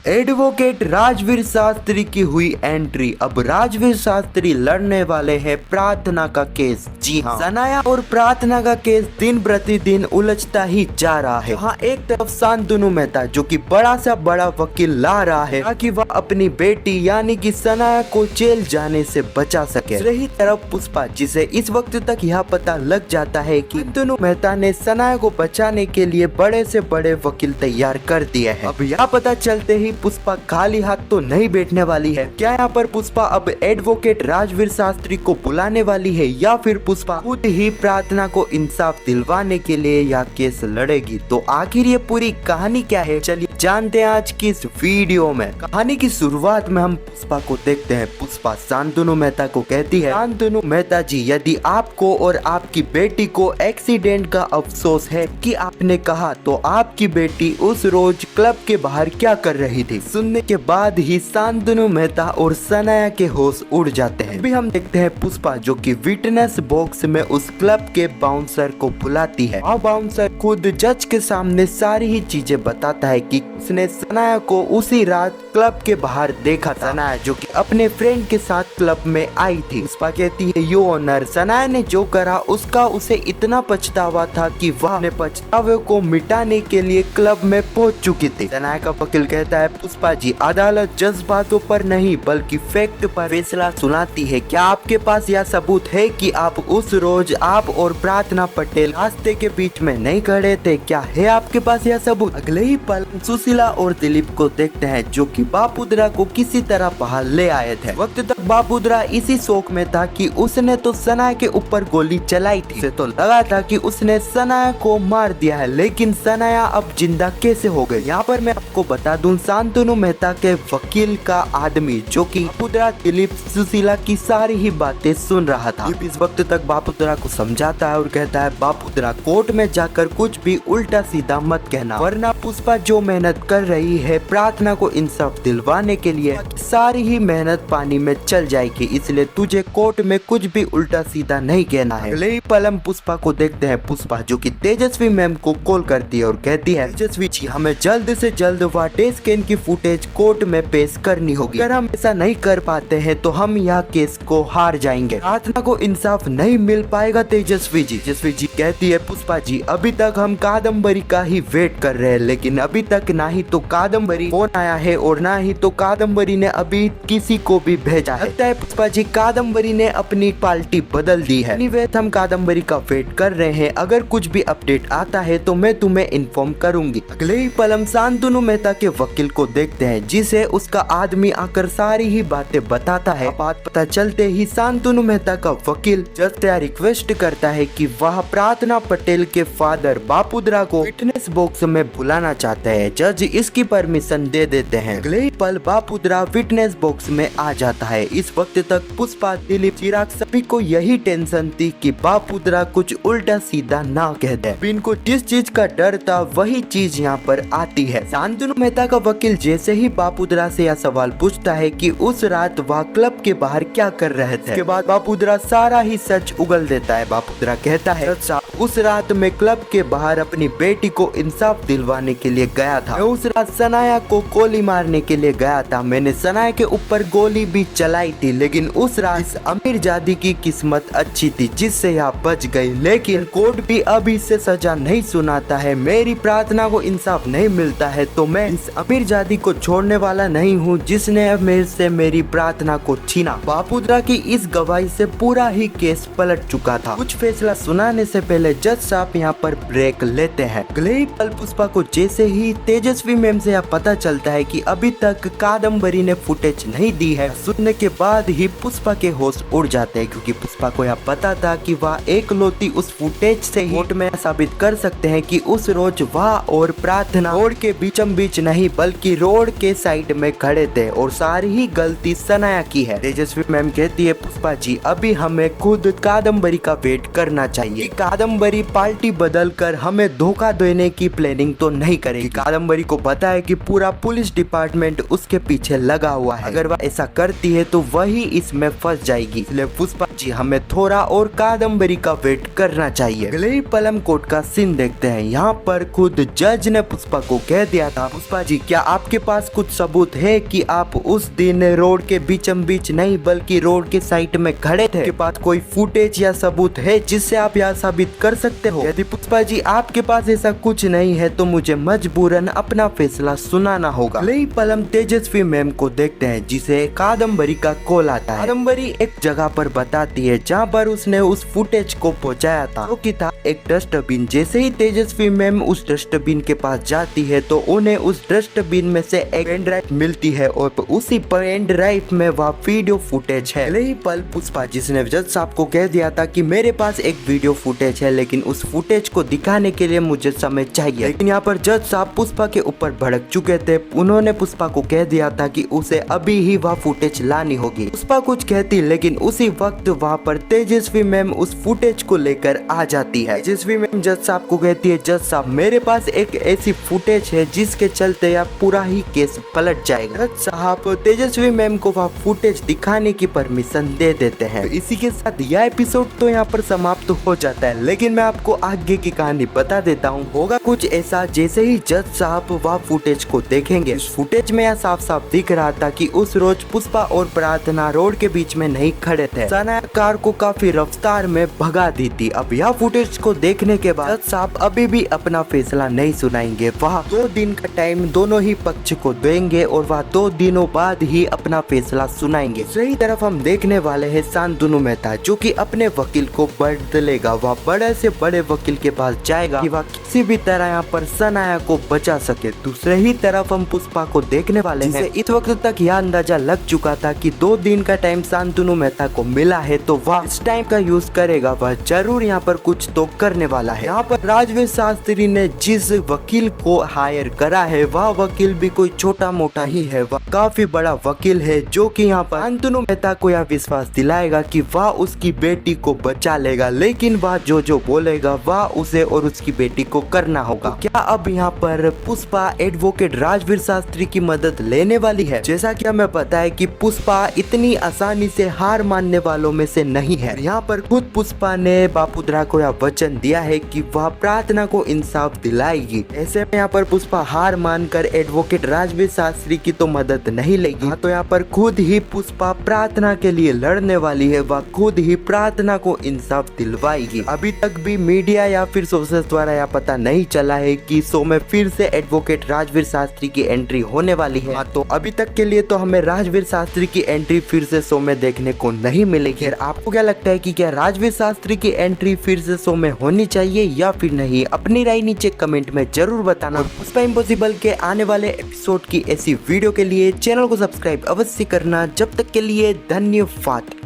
Advocate Rajveer Shastri की हुई entry. अब राजवीर शास्त्री लड़ने वाले हैं प्रार्थना का केस। जी हाँ, सनाया और प्रार्थना का केस दिन प्रतिदिन उलझता ही जा रहा है। हाँ, एक तरफ शांतनु मेहता जो कि बड़ा सा बड़ा वकील ला रहा है ताकि वह अपनी बेटी यानी कि सनाया को जेल जाने से बचा सके। रही तरफ पुष्पा, जिसे इस वक्त तक यह पता लग जाता है कि शांतनु मेहता ने सनाया को बचाने के लिए बड़े से बड़े वकील तैयार कर दिए हैं। अब यह पता चलते ही पुष्पा खाली हाथ तो नहीं बैठने वाली है। क्या यहाँ पर पुष्पा अब एडवोकेट राजवीर शास्त्री को बुलाने वाली है या फिर पुष्पा खुद ही प्रार्थना को इंसाफ दिलवाने के लिए यह केस लड़ेगी? तो आखिर ये पूरी कहानी क्या है, चलिए जानते हैं आज की इस वीडियो में। कहानी की शुरुआत में हम पुष्पा को देखते हैं। पुष्पा शांतनु मेहता को कहती है, शांतनु मेहता जी, यदि आपको और आपकी बेटी को एक्सीडेंट का अफसोस है कि आपने कहा, तो आपकी बेटी उस रोज क्लब के बाहर क्या कर रही थी? सुनने के बाद ही शांतनु मेहता और सनाया के होश उड़ जाते हैं। अभी हम देखते हैं पुष्पा जो कि विटनेस बॉक्स में उस क्लब के बाउंसर को बुलाती है और बाउंसर खुद जज के सामने सारी ही चीजें बताता है कि उसने सनाया को उसी रात क्लब के बाहर देखा था। सनाया जो कि अपने फ्रेंड के साथ क्लब में आई थी। पुष्पा कहती है, यो ऑनर, सनाया ने जो करा उसका उसे इतना पछतावा था कि वह अपने पछतावे को मिटाने के लिए क्लब में पहुंच चुकी थी। सनाया का वकील कहता है, पुष्पा जी, अदालत जज्बातों पर नहीं बल्कि फैक्ट पर फैसला सुनाती है। क्या आपके पास यह सबूत है कि आप उस रोज आप और प्रार्थना पटेल रास्ते के बीच में नहीं खड़े थे? क्या है आपके पास यह सबूत? अगले ही पल सुशीला और दिलीप को देखते हैं जो कि बापुद्रा को किसी तरह बाहर ले आए थे। वक्त तक बापुद्रा इसी शौक में था कि उसने तो सनाया के ऊपर गोली चलाई थी। उसे तो लगा था कि उसने सनाया को मार दिया है, लेकिन सनाया अब जिंदा कैसे हो गई? यहाँ पर मैं आपको बता दूं, शांतनु मेहता के वकील का आदमी जो कि बापुद्रा, दिलीप, सुशीला की सारी ही बातें सुन रहा था। इस वक्त तक बापुद्रा को समझाता है और कहता है, बापुद्रा, कोर्ट में जाकर कुछ भी उल्टा सीधा मत कहना, वरना पुष्पा जो मेहनत कर रही है प्रार्थना को इंसाफ दिलवाने के लिए, सारी ही मेहनत पानी में चल जाएगी। इसलिए तुझे कोर्ट में कुछ भी उल्टा सीधा नहीं कहना है। अगले ही पल हम पुष्पा को देखते हैं। पुष्पा जो कि तेजस्वी मैम को कॉल करती है और कहती है, तेजस्वी जी, हमें जल्द से जल्द वाटे स्कैन की फुटेज कोर्ट में पेश करनी होगी। अगर हम ऐसा नहीं कर पाते हैं तो हम यह केस को हार जाएंगे। प्रार्थना को इंसाफ नहीं मिल पाएगा तेजस्वी जी। तेजस्वी जी कहती है, पुष्पा जी, अभी तक हम कादम्बरी का ही वेट कर रहे हैं, लेकिन अभी तक ना ही तो कादम्बरी फोन आया है और ना ही तो कादम्बरी ने अभी किसी को भी भेजा है। लगता है पुष्पा जी कादम्बरी ने अपनी पार्टी बदल दी है। एनीवेज हम कादम्बरी का वेट कर रहे हैं। अगर कुछ भी अपडेट आता है तो मैं तुम्हें इन्फॉर्म करूंगी। अगले ही पल हम शांतनु मेहता के वकील को देखते हैं जिसे उसका आदमी आकर सारी ही बातें बताता है। बात पता चलते ही शांतनु मेहता का वकील जज से रिक्वेस्ट करता है कि वह प्रार्थना पटेल के फादर बापुद्रा को विटनेस बॉक्स में बुलाना चाहते हैं। जज इसकी परमिशन दे देते हैं। अगले ही पल बापुद्रा विटनेस बॉक्स में आ जाता है। इस वक्त तक पुष्पा, दिलीप, चिराग सभी को यही टेंशन थी कि बापुद्रा कुछ उल्टा सीधा ना कह दे। इनको जिस चीज का डर था वही चीज यहाँ पर आती है। शांतनु मेहता का वकील जैसे ही बापुद्रा से यह सवाल पूछता है कि उस रात वह क्लब के बाहर क्या कर रहे थे, उसके बाद बापुद्रा सारा ही सच उगल देता है। बापुद्रा कहता है, उस रात में क्लब के बाहर अपनी बेटी को इंसाफ दिलवाने के लिए गया था। मैं उस रात सनाया को गोली मारने के लिए गया था। मैंने सनाया के ऊपर गोली भी चलाई थी, लेकिन उस रात इस अमीर जादी की किस्मत अच्छी थी जिससे यह बच गई। लेकिन कोर्ट भी अब इससे सजा नहीं सुनाता है। मेरी प्रार्थना को इंसाफ नहीं मिलता है तो मैं इस अमीर जादी को छोड़ने वाला नहीं हूँ जिसने अब मेरे से मेरी प्रार्थना को छीना। बापुद्रा की इस गवाही से पूरा ही केस पलट चुका था। कुछ फैसला सुनाने से पहले जज साहब यहाँ पर ब्रेक लेते हैं। अगले ही पल पुष्पा को जैसे ही तेजस्वी मैम से यह पता चलता है कि अभी तक कादम्बरी ने फुटेज नहीं दी है, सुनने के बाद ही पुष्पा के होश उड़ जाते हैं, क्योंकि पुष्पा को यह पता था कि वह एकलौती उस फुटेज से ही कोर्ट में साबित कर सकते हैं कि उस रोज वह और प्रार्थना रोड के बीचम बीच नहीं बल्कि रोड के साइड में खड़े थे और सारी ही गलती सनाया की है। तेजस्वी मैम कहती है, पुष्पा जी, अभी हमें खुद कादम्बरी का वेट करना चाहिए। कादम्बरी पार्टी बदल कर हमें धोखा देने की प्लानिंग तो नहीं करेगी। कादम्बरी को पता है कि पूरा पुलिस डिपार्टमेंट उसके पीछे लगा हुआ है। अगर वह ऐसा करती है तो वही इसमें फंस जाएगी। इसलिए पुष्पा जी हमें थोड़ा और कादम्बरी का वेट करना चाहिए। अगले ही पल हम कोर्ट का सीन देखते हैं। यहाँ पर खुद जज ने पुष्पा को कह दिया था, पुष्पा जी क्या आपके पास कुछ सबूत है कि आप उस दिन रोड के बीचम बीच नहीं बल्कि रोड के साइड में खड़े थे? आपके पास कोई फुटेज या सबूत है जिससे आप यह साबित कर सकते हो? यदि पुष्पा जी आपके पास ऐसा कुछ नहीं है तो मुझे मजबूरन अपना फैसला सुनाना होगा। अगले ही पल हम तेजस्वी मैम को देखते हैं जिसे कादम्बरी का कॉल आता है। कादम्बरी एक जगह पर बताती है जहाँ पर उसने उस फुटेज को पहुंचाया था जो कि था एक डस्टबिन। जैसे ही तेजस्वी मैम उस डस्टबिन के पास जाती है तो उन्हें उस डस्टबिन में से एक पेन ड्राइव मिलती है और उसी पेन ड्राइव में वह वीडियो फुटेज है। अगले ही पल पुष्पा जिसने जज साहब को कह दिया था कि मेरे पास एक वीडियो फुटेज है लेकिन उस फुटेज को दिखाने के लिए मुझे समय चाहिए, लेकिन यहाँ पर जज साहब पुष्पा के ऊपर भड़क चुके थे। उन्होंने पुष्पा को कह दिया था कि उसे अभी ही वह फुटेज लानी होगी। पुष्पा कुछ कहती लेकिन उसी वक्त वहाँ पर तेजस्वी मैम उस फुटेज को लेकर आ जाती है। तेजस्वी मैम जज साहब को कहती है, जज साहब मेरे पास एक ऐसी फुटेज है जिसके चलते यह पूरा ही केस पलट जाएगा। जज साहब तेजस्वी मैम को वह फुटेज दिखाने की परमिशन दे देते हैं। तो इसी के साथ यह एपिसोड तो यहाँ पर समाप्त हो जाता है, लेकिन मैं आपको आगे की कहानी बता देता हूँ। होगा कुछ ऐसा जैसे ही जज साहब वह फुटेज को देखेंगे, इस फुटेज में यह साफ साफ दिख रहा था कि उस रोज पुष्पा और प्रार्थना रोड के बीच में नहीं खड़े थे, सनाया कार को काफी रफ्तार में भगा दी थी। अब यह फुटेज को देखने के बाद जज साहब अभी भी अपना फैसला नहीं सुनाएंगे। वह 2 दिन का टाइम दोनों ही पक्ष को देंगे और वह 2 दिनों बाद ही अपना फैसला सुनाएंगे। सही तरफ हम देखने वाले हैं शांतनु मेहता जो कि अपने वकील को बदलेगा। वह बड़े से बड़े वकील के पास जाएगा कि वह किसी भी तरह यहाँ पर सनाया को बचा सके। दूसरे ही तरफ हम पुष्पा को देखने वाले हैं। इस वक्त तक यह अंदाजा लग चुका था कि 2 दिन का टाइम शांतनु मेहता को मिला है तो वह इस टाइम का यूज करेगा। वह जरूर यहाँ पर कुछ तो करने वाला है। यहाँ पर राजवीर शास्त्री ने जिस वकील को हायर करा है वह वकील भी कोई छोटा मोटा ही है, वह काफी बड़ा वकील है जो कि यहाँ पर शांतनु मेहता को यह विश्वास दिलाएगा कि वह उसकी बेटी को बचा लेगा, लेकिन वह जो बोलेगा वह उसे और उसकी बेटी को करना होगा। तो क्या अब यहाँ पर पुष्पा एडवोकेट राजवीर शास्त्री की मदद लेने वाली है? जैसा कि हमें पता है कि पुष्पा इतनी आसानी से हार मानने वालों में से नहीं है। यहाँ पर खुद पुष्पा ने बापुद्रा को यह वचन दिया है कि वह प्रार्थना को इंसाफ दिलाएगी। ऐसे में यहाँ पर पुष्पा हार मानकर एडवोकेट राजवीर शास्त्री की तो मदद नहीं लेगी। तो यहाँ पर खुद ही पुष्पा प्रार्थना के लिए लड़ने वाली है, वह खुद ही प्रार्थना को इंसाफ दिलवाएगी। अभी तक भी मीडिया या फिर सोर्सेस द्वारा यह पता नहीं चला है कि शो में फिर से एडवोकेट राजवीर शास्त्री की एंट्री होने वाली है। तो अभी तक के लिए तो हमें राजवीर शास्त्री की एंट्री फिर से शो में देखने को नहीं मिलेगी। आपको क्या लगता है कि क्या राजवीर शास्त्री की एंट्री फिर से शो में होनी चाहिए या फिर नहीं? अपनी राय नीचे कमेंट में जरूर बताना। पुष्पा इम्पॉसिबल के आने वाले एपिसोड की ऐसी वीडियो के लिए चैनल को सब्सक्राइब अवश्य करना। जब तक के लिए धन्यवाद।